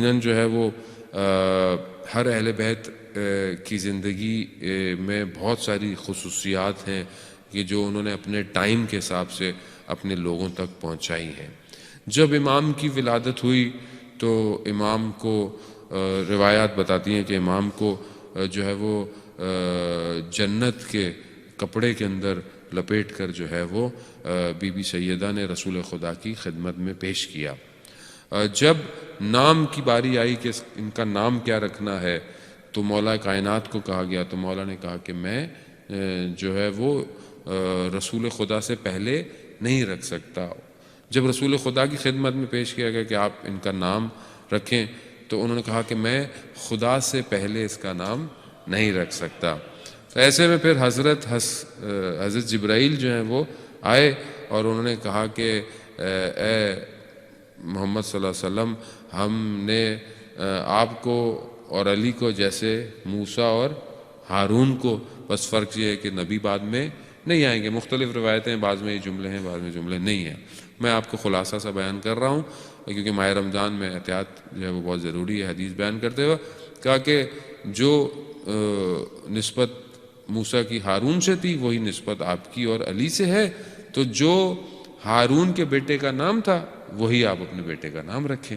یقیناً جو ہے وہ ہر اہل بیت کی زندگی میں بہت ساری خصوصیات ہیں کہ جو انہوں نے اپنے ٹائم کے حساب سے اپنے لوگوں تک پہنچائی ہیں۔ جب امام کی ولادت ہوئی تو امام کو روایات بتاتی ہیں کہ امام کو جو ہے وہ جنت کے کپڑے کے اندر لپیٹ کر جو ہے وہ بی بی سیدہ نے رسول خدا کی خدمت میں پیش کیا۔ جب نام کی باری آئی کہ ان کا نام کیا رکھنا ہے تو مولا کائنات کو کہا گیا، تو مولا نے کہا کہ میں جو ہے وہ رسول خدا سے پہلے نہیں رکھ سکتا۔ جب رسول خدا کی خدمت میں پیش کیا گیا کہ آپ ان کا نام رکھیں تو انہوں نے کہا کہ میں خدا سے پہلے اس کا نام نہیں رکھ سکتا۔ تو ایسے میں پھر حضرت جبرائیل جو ہیں وہ آئے اور انہوں نے کہا کہ اے محمد صلی اللہ علیہ وسلم، ہم نے آپ کو اور علی کو جیسے موسیٰ اور ہارون کو، بس فرق یہ ہے کہ نبی بعد میں نہیں آئیں گے۔ مختلف روایتیں، بعض میں یہ جملے ہیں، بعض میں جملے نہیں ہیں۔ میں آپ کو خلاصہ سا بیان کر رہا ہوں کیونکہ ماہ رمضان میں احتیاط جو ہے وہ بہت ضروری ہے۔ حدیث بیان کرتے ہوئے کہا کہ جو نسبت موسیٰ کی ہارون سے تھی وہی نسبت آپ کی اور علی سے ہے، تو جو ہارون کے بیٹے کا نام تھا وہی آپ اپنے بیٹے کا نام رکھیں۔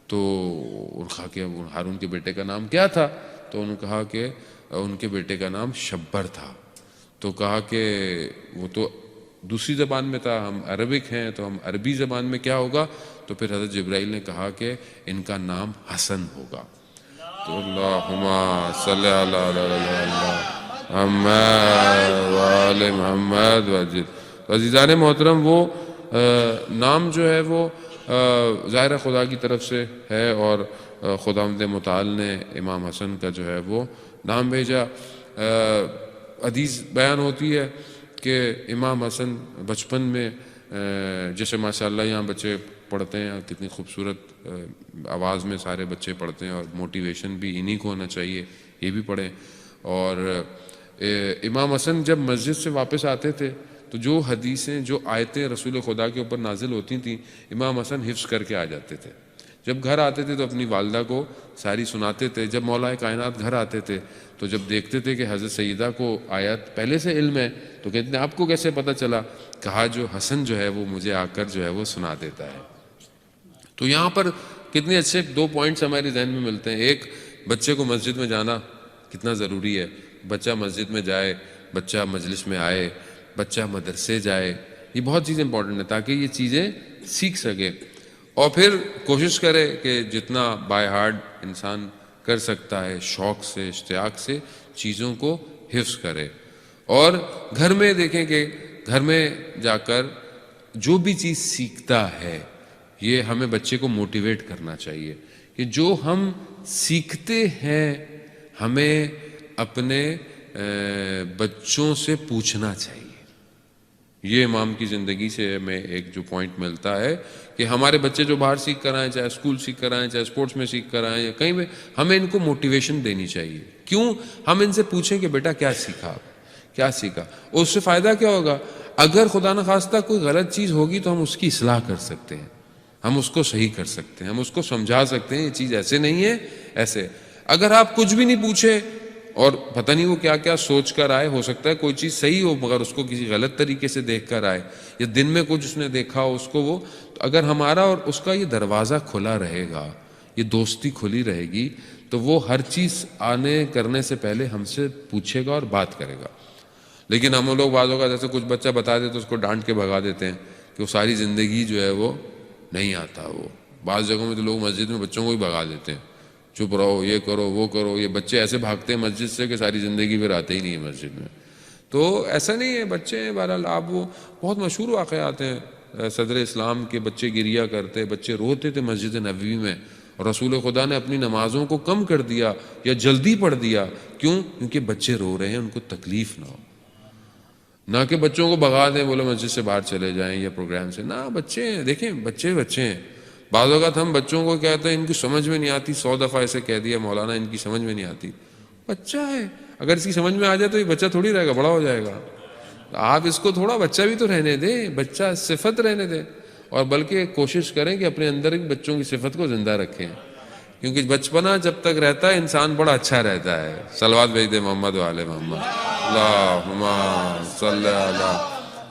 تو انہوں نے کہا کہ ہارون کے بیٹے کا نام کیا تھا؟ تو انہوں نے کہا کہ ان کے بیٹے کا نام شبر تھا۔ تو کہا کہ وہ تو دوسری زبان میں تھا، ہم عربک ہیں تو ہم عربی زبان میں کیا ہوگا؟ تو پھر حضرت جبرائیل نے کہا کہ ان کا نام حسن ہوگا۔ تو اللہم صلی اللہ محمد وآل محمد وجد۔ عزیزان محترم، وہ نام جو ہے وہ ظاہر خدا کی طرف سے ہے اور خداوند متعال نے امام حسن کا جو ہے وہ نام بھیجا۔ حدیث بیان ہوتی ہے کہ امام حسن بچپن میں جیسے ماشاءاللہ یہاں بچے پڑھتے ہیں، کتنی خوبصورت آواز میں سارے بچے پڑھتے ہیں اور موٹیویشن بھی انہی کو ہونا چاہیے، یہ بھی پڑھیں۔ اور امام حسن جب مسجد سے واپس آتے تھے تو جو حدیثیں، جو آیتیں رسول خدا کے اوپر نازل ہوتی تھیں امام حسن حفظ کر کے آ جاتے تھے۔ جب گھر آتے تھے تو اپنی والدہ کو ساری سناتے تھے۔ جب مولا کائنات گھر آتے تھے تو جب دیکھتے تھے کہ حضرت سیدہ کو آیات پہلے سے علم ہے تو کہتے ہیں آپ کو کیسے پتہ چلا؟ کہا جو حسن جو ہے وہ مجھے آ کر جو ہے وہ سنا دیتا ہے۔ تو یہاں پر کتنے اچھے دو پوائنٹس ہمارے ذہن میں ملتے ہیں۔ ایک، بچے کو مسجد میں جانا کتنا ضروری ہے۔ بچہ مسجد میں جائے، بچہ مجلس میں آئے، بچہ مدرسے جائے، یہ بہت چیزیں امپورٹنٹ ہیں تاکہ یہ چیزیں سیکھ سکے، اور پھر کوشش کرے کہ جتنا بائی ہارٹ انسان کر سکتا ہے شوق سے، اشتیاق سے چیزوں کو حفظ کرے۔ اور گھر میں دیکھیں کہ گھر میں جا کر جو بھی چیز سیکھتا ہے یہ ہمیں بچے کو موٹیویٹ کرنا چاہیے کہ جو ہم سیکھتے ہیں ہمیں اپنے بچوں سے پوچھنا چاہیے۔ یہ امام کی زندگی سے ہمیں ایک جو پوائنٹ ملتا ہے کہ ہمارے بچے جو باہر سیکھ کر آئیں، چاہے اسکول سیکھ کر آئیں، چاہے اسپورٹس میں سیکھ کر آئیں یا کہیں بھی، ہمیں ان کو موٹیویشن دینی چاہیے۔ کیوں؟ ہم ان سے پوچھیں کہ بیٹا کیا سیکھا، کیا سیکھا، اور اس سے فائدہ کیا ہوگا؟ اگر خدا نخواستہ کوئی غلط چیز ہوگی تو ہم اس کی اصلاح کر سکتے ہیں، ہم اس کو صحیح کر سکتے ہیں، ہم اس کو سمجھا سکتے ہیں یہ چیز ایسے نہیں ہے، ایسے۔ اگر آپ کچھ بھی نہیں پوچھے اور پتہ نہیں وہ کیا کیا سوچ کر آئے، ہو سکتا ہے کوئی چیز صحیح ہو مگر اس کو کسی غلط طریقے سے دیکھ کر آئے، یا دن میں کچھ اس نے دیکھا ہو اس کو وہ، تو اگر ہمارا اور اس کا یہ دروازہ کھلا رہے گا، یہ دوستی کھلی رہے گی، تو وہ ہر چیز آنے کرنے سے پہلے ہم سے پوچھے گا اور بات کرے گا۔ لیکن ہم لوگ بعض اوقات جیسے کچھ بچہ بتا دے تو اس کو ڈانٹ کے بھگا دیتے ہیں کہ وہ ساری زندگی جو ہے وہ نہیں آتا۔ وہ بعض جگہوں میں تو لوگ مسجد میں بچوں کو ہی بھگا دیتے ہیں، چپ رہو، یہ کرو، وہ کرو۔ یہ بچے ایسے بھاگتے ہیں مسجد سے کہ ساری زندگی پھر آتے ہی نہیں ہے مسجد میں۔ تو ایسا نہیں ہے، بچے ہیں بہرحال۔ آپ وہ بہت مشہور واقعات ہیں، صدر اسلام کے بچے گریا کرتے، بچے روتے تھے مسجد نبوی میں، اور رسول خدا نے اپنی نمازوں کو کم کر دیا یا جلدی پڑھ دیا۔ کیوں؟ کیونکہ بچے رو رہے ہیں، ان کو تکلیف نہ ہو، نہ کہ بچوں کو بھگا دیں، بولے مسجد سے باہر چلے جائیں یا پروگرام سے۔ نہ، بچے ہیں، دیکھیں بچے ہیں۔ بعض اوقات ہم بچوں کو کہتے ہیں ان کی سمجھ میں نہیں آتی، 100 دفعہ ایسے کہہ دیا مولانا ان کی سمجھ میں نہیں آتی۔ بچہ ہے، اگر اس کی سمجھ میں آ جائے تو یہ بچہ تھوڑی رہے گا، بڑا ہو جائے گا۔ آپ اس کو تھوڑا بچہ بھی تو رہنے دیں، بچہ صفت رہنے دیں، اور بلکہ کوشش کریں کہ اپنے اندر بچوں کی صفت کو زندہ رکھیں کیونکہ بچپنا جب تک رہتا ہے انسان بڑا اچھا رہتا ہے. صلوات بھیج دے محمد وآل محمد. اللہم صلی علی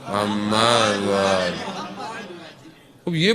محمد وآل. اب یہ